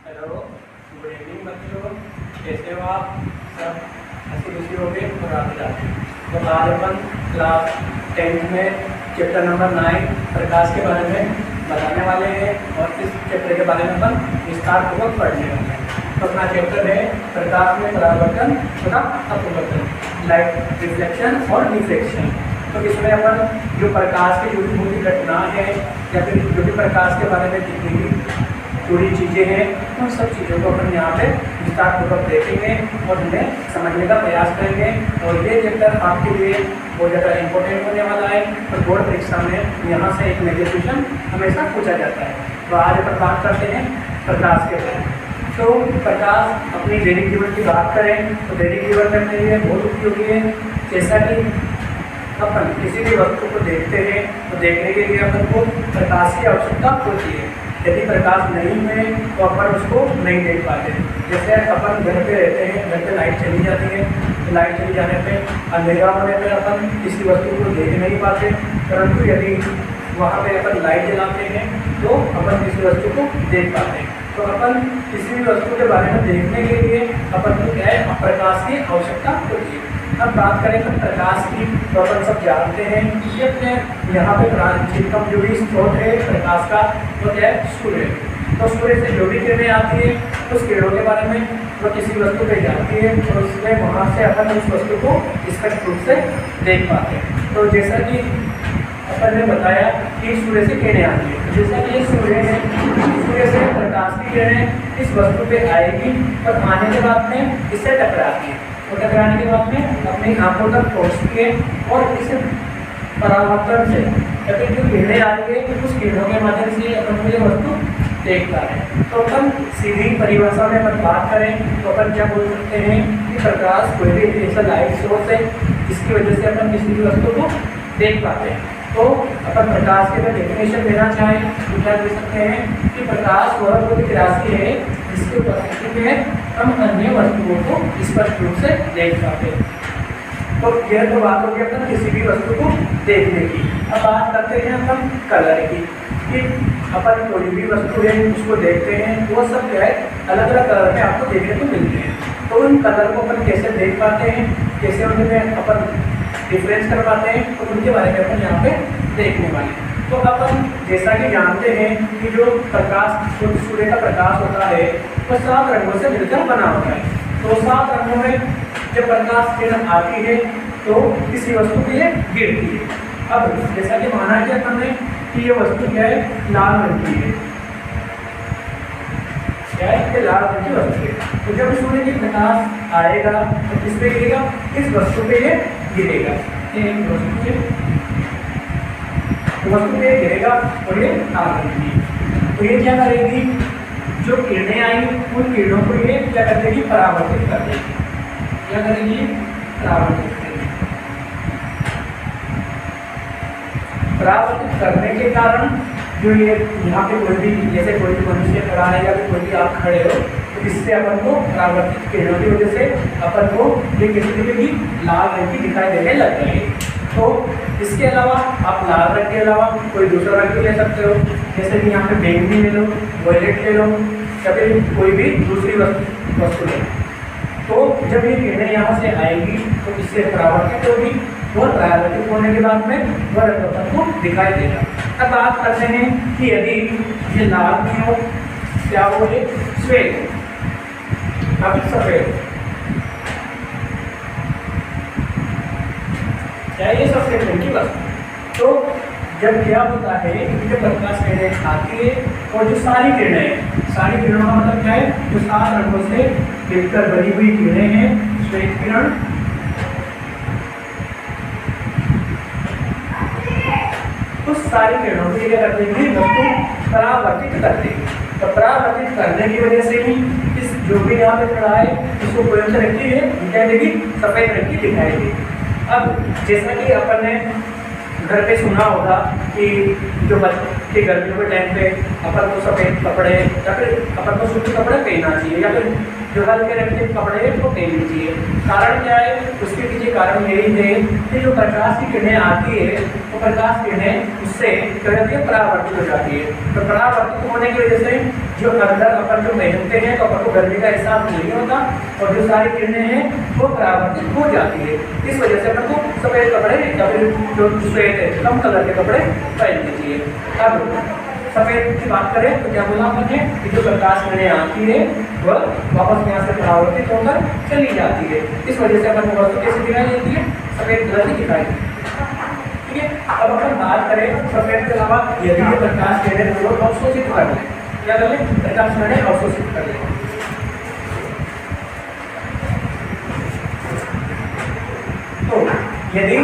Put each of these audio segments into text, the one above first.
Hello, good evening बच्चों। कैसे हो आप सब? हंसी खुशी हो गए और आगे जाते हैं। तो आज अपन क्लास 10th में चैप्टर नंबर 9 प्रकाश के बारे में बताने वाले हैं और इस चैप्टर के बारे में अपन विस्तारपूर्वक पढ़ने वाले हैं। तो अपना चैप्टर है प्रकाश में परावर्तन तथा अपवर्तन, लाइट रिफ्लेक्शन और डिफ्रेक्शन। तो इसमें अपन जो प्रकाश की जुड़ी हुई घटना है या फिर जो भी प्रकाश के बारे में जितनी जुड़ी चीज़ें हैं उन सब चीज़ों को अपन यहाँ पे विस्तारपूर्वक देखेंगे और उन्हें समझने का प्रयास करेंगे। और ये चैप्टर आपके लिए बहुत ज़्यादा इम्पोर्टेंट होने वाला है और बोर्ड परीक्षा में यहाँ से एक मेजर क्वेश्चन हमेशा पूछा जाता है। तो आज अपन बात करते हैं प्रकाश के बारे में। तो प्रकाश अपनी दैनिक जीवन की बात करें तो दैनिक जीवन में अपने लिए बहुत उपयोगी है। जैसा कि अपन किसी भी वस्तु को देखते हैं तो देखने के लिए अपन को प्रकाश की आवश्यकता होती है। यदि प्रकाश नहीं है तो अपन उसको नहीं देख पाते। जैसे अपन घर पे रहते हैं, घर पे लाइट चली जाती है तो लाइट चली जाने पे अंधेरा होने पे अपन किसी वस्तु को देख नहीं पाते, परंतु यदि वहाँ पे अपन लाइट जलाते हैं तो अपन किसी वस्तु को देख पाते हैं। तो अपन किसी भी वस्तु के बारे में देखने के लिए अपन को क्या है, प्रकाश की आवश्यकता होती है। अब बात करें तो प्रकाश की, तो अपन सब जानते हैं कि अपने यहाँ पे जिनका जो भी स्रोत है प्रकाश का वो क्या है, सूर्य। तो सूर्य से जो भी किरणें आती है उस किरणों के बारे में वो किसी वस्तु पे जाती है और उसमें वहाँ से अपन उस वस्तु को स्पष्ट रूप से देख पाते हैं। तो जैसा कि अपन ने बताया कि सूर्य से किरणें आती है, जैसा कि ये सूर्य है, सूर्य से प्रकाश की किरणें इस वस्तु पे आएगी और आने के बाद में इससे टकराती है और टकराने के बाद में अपनी आंखों तक पहुँचती है और इस परावर्तन से या फिर जो किरणें आ रही है उस किरणों के माध्यम से अपन को ये वस्तु देखता है। तो अपन सीधी परिभाषा में अपन बात करें तो अपन क्या बोल सकते हैं कि प्रकाश कोई भी ऐसा लाइट सोर्स है जिसकी वजह से अपन किसी भी वस्तु को देख पाते हैं। तो अपन प्रकाश के अगर डेफिनेशन देना चाहें तो क्या दे सकते हैं कि प्रकाश वह कोई राशि है जिसके उपस्थिति में हम अन्य वस्तुओं को स्पष्ट रूप से देख पाते हैं। तो यह तो बात होगी अपन किसी भी वस्तु को देखने की। अब बात करते हैं अपन कलर की कि अपन कोई भी वस्तु है उसको देखते हैं वो सब क्या है, अलग अलग कलर में आपको देखने को मिलते हैं। तो उन कलर को अपन कैसे देख पाते हैं, कैसे उनमें अपन डिफरेंस कर पाते हैं, तो उनके बारे में अपन यहाँ पे देखने वाले हैं। तो अपन जैसा कि जानते हैं कि जो प्रकाश, जो सूर्य का प्रकाश होता है वो 7 रंगों से मिलकर बना होता है। तो 7 रंगों में जब प्रकाश किरण आती है तो किसी वस्तु पे ये गिरती है। अब जैसा कि माना कि अपन ने कि ये वस्तु क्या है, लाल रंग की है, क्या है, ये लाल रंग की वस्तु है। तो जब सूर्य की प्रकाश आएगा तो किस पे गिरेगा, इस वस्तु पे ये गिरेगा, वस्तु पे गिरेगा और ये लाल रंग की। तो ये क्या करेगी, जो किरणें आई उन किरणों को ये क्या कर देगी, परावर्तित कर देगी। क्या करेगी, परावर्तित करेगी। परावर्तित करने के कारण जो ये यहाँ पे कोई भी, जैसे कोई भी मनुष्य खड़ा है या फिर कोई भी आप खड़े हो तो इससे अपन को परावर्तित किरणों की वजह से अपन को ये किसी भी लाल रंग की दिखाई देने लग जाएगी। तो इसके अलावा आप लाल रंग के अलावा कोई दूसरा रंग भी ले सकते हो, जैसे कि यहाँ पे बैंगनी ले लो, वॉयलेट ले लो या फिर कोई भी दूसरी वस्तु ले। तो जब ये किरणें यहाँ से आएगी तो इससे परावर्तित होगी और परावर्तित होने के बाद में वह रंग अपन को दिखाई देगा। अब बात करते हैं कि यदि ये लाल नहीं हो, क्या वो है, श्वेत, काफी सफेद, क्या ये सफेद रंग की वस्तु। तो जब क्या होता है कि जब प्रकाश किरणें आती है और जो सारी किरणें हैं, सारी किरणों का मतलब क्या है, जो 7 रंगों से मिलकर बनी हुई किरणें हैं, श्वेत किरण, उस सारी किरणों को क्या कर देंगे, वस्तु परावर्तित कर देंगे। तो परावर्तित करने की वजह से ही इस जो भी यहाँ पे खड़ा है इसको कोई सा रखी है, क्या देगी, सफेद रंग की दिखाई देगी। अब जैसा कि अपन ने घर पे सुना होगा कि जो बच्चे के गर्मियों के टाइम पे अपन को सफ़ेद कपड़े या फिर अपन को सूती कपड़े पहनना चाहिए या फिर जो हल्के रंग के कपड़े को पहन लीजिए। कारण क्या है? उसके पीछे कारण यही है कि जो प्रकाश की किरणें आती है तो प्रकाश किरणें उससे क्या होती है, परावर्तित हो जाती है। तो परावर्तित होने की वजह से जो अंदर अपन जो पहनते हैं तो अपन को गर्मी का एहसास नहीं होता और जो सारी किरणें हैं वो परावर्तित हो जाती है। इस वजह से अपन को सफेद कपड़े या फिर जो श्वेत है कम कलर के कपड़े पहन लीजिए। अब सफेद की बात करें तो क्या बोला हमने कि जो प्रकाश किरणें आती है वह वापस यहाँ से परावर्तित होकर चली जाती है। इस वजह से अपन को वस्तु कैसी दिखाई देती है? सफेद कलर की दिखाई देती है। ठीक है, अब अपन बात करें सफेद के अलावा यदि ये प्रकाश किरणें को अवशोषित कर ले, क्या कर ले? प्रकाश किरणें अवशोषित कर ले। तो यदि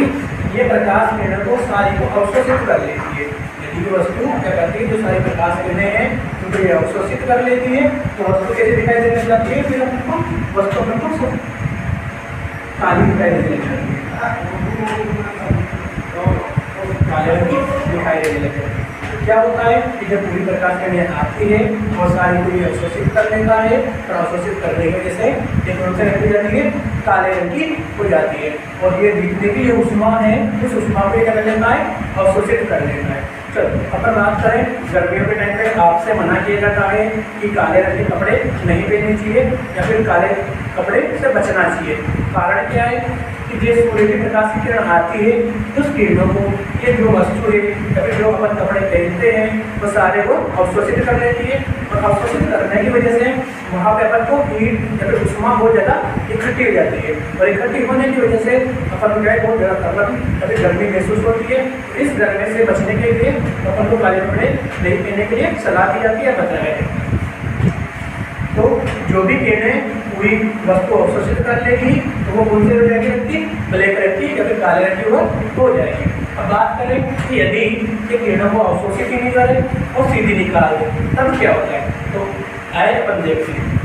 ये प्रकाश किरणों को सारी को अवशोषित कर लेती है, यदि वस्तु क्या करती है, जो सारी प्रकाश किरणें हैं उनको ये अवशोषित कर लेती है तो वस्तु कैसे दिखाई देने लगती है? फिर हमको वस्तु हमको काली दिखाई देने लगती है, काले रंग की दिखाई देने लगती है। क्या होता है कि जब पूरी प्रकाश किरणें आती है और सारी को ये अवशोषित कर लेता है और अवशोषित करने की वजह से ये कौन से रंग की जाती है? काले रंग की हो जाती है। और ये दिखने की जो ऊष्मा है उस ऊष्मा को क्या कर लेता है? अवशोषित कर लेता है। चलो अपन बात करें, गर्मियों के टाइम पे आपसे मना किया जाता है कि काले रंग के कपड़े नहीं पहनने चाहिए या फिर काले कपड़े से बचना चाहिए। कारण क्या है कि जो सूर्य की प्रकाश की किरण आती है उस किरणों को ये जो वस्तु है या फिर जो अपन कपड़े पहनते हैं वो सारे को अवशोषित कर लेती है और अवशोषित करने की वजह से वहाँ पे अपन को हीट या फिर ऊष्मा बहुत ज़्यादा इकट्ठी हो जाती है और इकट्ठी होने की वजह से अपन को बहुत ज़्यादा तपन या फिर गर्मी महसूस होती है। इस गर्मी से बचने के लिए अपन को काले कपड़े नहीं पहनने के लिए सलाह दी जाती है, बताया है। तो जो भी किरणें पूरी वस्तु अवशोषित कर लेगी तो वो कौन से हो जाएगी? रंग की, ब्लैक रंग की या फिर काले रंग की हो जाएगी। अब बात करें कि यदि ये किरणों को अवशोषित ही नहीं करे और सीधी निकाल दे तब क्या होता है? तो आए अपन देखते हैं।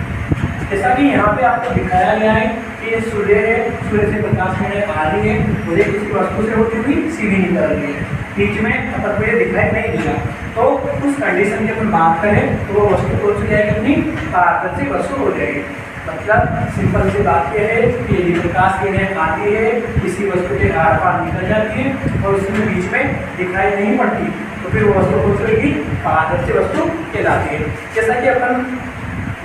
जैसा कि यहाँ पे आपको दिखाया गया है कि ये सूर्य है, सूर्य से प्रकाश किरणें आ रही है, मुझे किसी वस्तु से होती हुई सीधी निकल रही है, बीच में अपन को ये दिखाई नहीं दिया। तो उस कंडीशन की अपन बात करें तो वो वस्तु कौन सी जाएगी? अपनी पारदर्शी वस्तु हो जाएगी। मतलब सिंपल सी बात यह है कि यदि प्रकाश किरणें आती है किसी वस्तु के आर पार निकल जाती है और उसमें बीच में दिखाई नहीं पड़ती तो फिर वो वस्तु कौन सी होगी? पारदर्शी वस्तु कहलाती है। जैसा कि अपन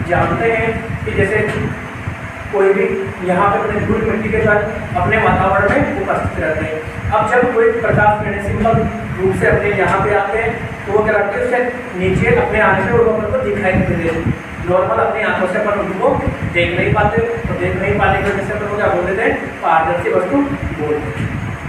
जानते हैं कि जैसे कोई भी यहाँ पे अपने धूल मिट्टी के साथ अपने वातावरण में उपस्थित रहते हैं। अब जब कोई प्रकाश किरणें सिंपल रूप से अपने यहाँ पे आते हैं तो वो क्या करते हैं? उससे नीचे अपने आने से वो अपन को दिखाई नहीं देते। नॉर्मल अपनी आंखों से अपन उनको देख नहीं पाते, तो देख नहीं पाने की वजह से अपन को क्या बोल देते हैं? पारदर्शी वस्तु बोलते हैं।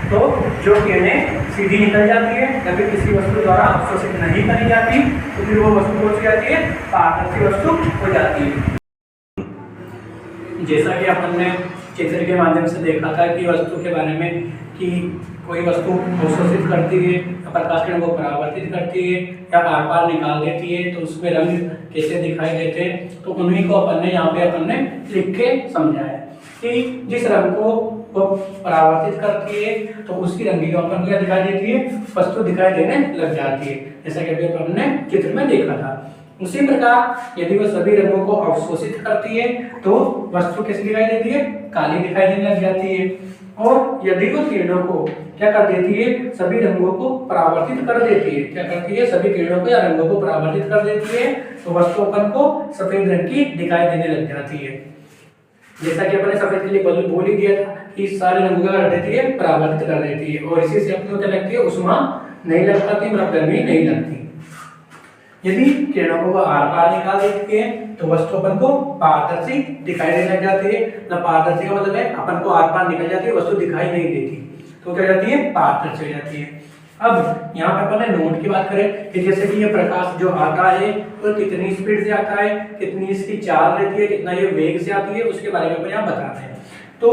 तो जो किरणें सीधी निकल जाती है या फिर किसी वस्तु द्वारा अवशोषित नहीं करी जाती तो फिर वो वस्तु कौन सी जाती है? पारदर्शी वस्तु हो जाती है। जैसा कि अपन ने चित्र के माध्यम से देखा था कि वस्तु के बारे में कि कोई वस्तु अवशोषित करती है या प्रकाश किरण को परावर्तित करती है या आर पार निकाल देती है तो उसमें रंग कैसे दिखाई देते हैं, तो उन्हीं को अपन ने यहाँ पे अपन ने लिख के समझाया कि जिस रंग को वो परावर्तित करती है तो उसकी रंगीन अपन क्या दिखाई देती है? वस्तु दिखाई देने लग जाती है, जैसा कि अभी अपन ने चित्र में देखा था। उसी प्रकार यदि वह सभी रंगों को अवशोषित करती है तो वस्तु कैसी दिखाई देती है? काली दिखाई देने लग जाती है। और यदि वो किरणों को क्या कर देती है? सभी रंगों को परावर्तित कर देती है। क्या करती है? सभी किरणों को या रंगों को परावर्तित कर देती है तो वस्तु अपन को सफेद रंग की दिखाई देने लग जाती है। जैसा कि अपने सफेद के लिए बोल ही दिया था कि सारे रंगों का कर देती है? परावर्तित कर देती है और इसी से अपने क्या लगती है? ऊष्मा नहीं लग पाती, मतलब गर्मी नहीं लगती। यदि किरणों को आर पार निकाल देती है तो वस्तु अपन को पारदर्शी दिखाई देने लग जाती है। मतलब पारदर्शी का मतलब है अपन को आर पार निकल जाती है, वस्तु दिखाई नहीं देती तो क्या जाती है? पारदर्शी हो जाती है। अब यहाँ पे अपन नोट की बात करें कि जैसे कि ये प्रकाश जो आता है वो कितनी स्पीड से आता है, कितनी इसकी चाल रहती है, कितना ये वेग से आती है, उसके बारे में अपन यहाँ बताते हैं। तो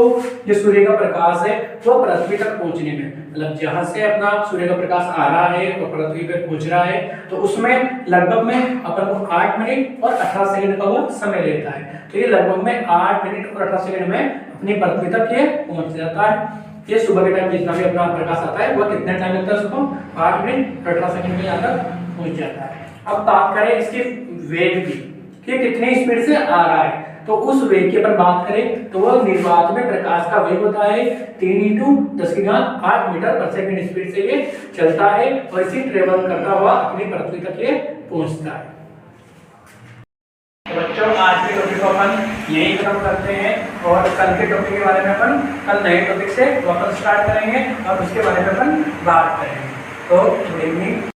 जो सूर्य का प्रकाश है वो पृथ्वी तक पहुंचने में, मतलब जहां से अपना सूर्य का प्रकाश आ रहा है और पृथ्वी पे पहुंच रहा है तो उसमें लगभग में अपन को 8 मिनट और 18 सेकंड का वो समय लेता है। तो ये लगभग में 8 मिनट और 18 सेकंड में अपनी पृथ्वी तक ये पहुंच जाता है। ये सुबह के टाइम जितना भी अपना प्रकाश आता है वह कितने टाइम लगता है? उसको 8 मिनट और 18 सेकंड में यहाँ तक पहुंच जाता है। अब बात करें इसके वेग की कि कितनी स्पीड से आ रहा है। तो उस वेग की अपन बात करें तो वह निर्वात में प्रकाश का वेग होता है 3 × 10⁸ मीटर पर सेकंड स्पीड से ये चलता है और इसी ट्रेवल करता हुआ अपनी पृथ्वी तक ये पहुंचता है। तो बच्चों आज के टॉपिक को अपन यही खत्म करते हैं और कल के टॉपिक के बारे में अपन कल नए टॉपिक से वापस स्टार्ट करेंगे और उसके बारे में अपन बात करेंगे। तो गुड इवनिंग।